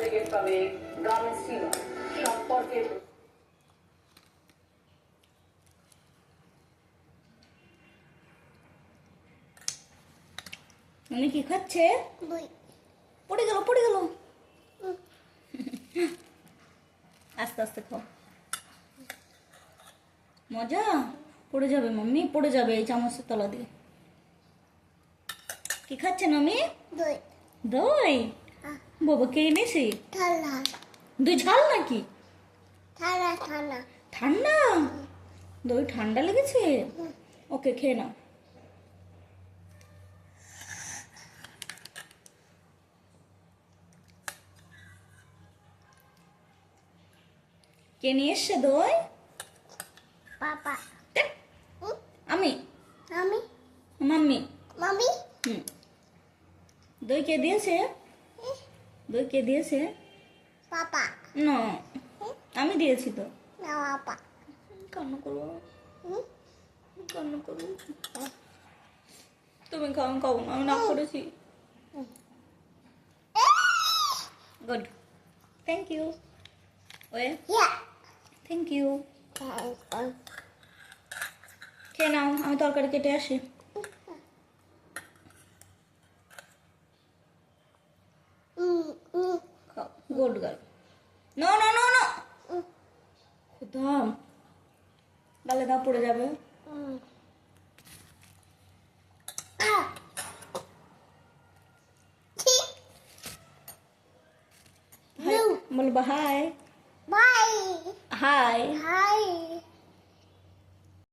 থেকে পাবে গার্মেন্টস সীমা সম্পর্কে মানে কি খাচ্ছে? পড়ে গেল পড়ে গেল। আস্তে আস্তে খাও। মজা? পড়ে যাবে মাম্মি, পড়ে যাবে এই চামচের তলা দিয়ে। কি খাচ্ছেন মাম্মি? দই। দই? বাবা কে এনেছি? ঠান্ডা। দই ঝাল নাকি? ঠান্ডা ঠান্ডা। ঠান্ডা? দই ঠান্ডা লেগেছে? ওকে খেয়ে নাও। কে নিয়ে এসছে দই? পাপা। আমি। আমি। মাম্মি। মামি। দই কে দিয়েছে? দই কে দিয়েছে? পাপা। না, আমি দিয়েছি তো। না পাপা। কান্না করো, কান্না করো। তুমি খাও, আমি খাবো না, আমি না করেছি। Good, thank you. ওয়ে, থ্যাংক ইউ। খেয়ে নাও, আমি তরকারি কেটে আসি। Good girl. No no no no, খুদাম গালে দাও, পড়ে যাবে। বলবো হাই। বাই। হাই। হাই।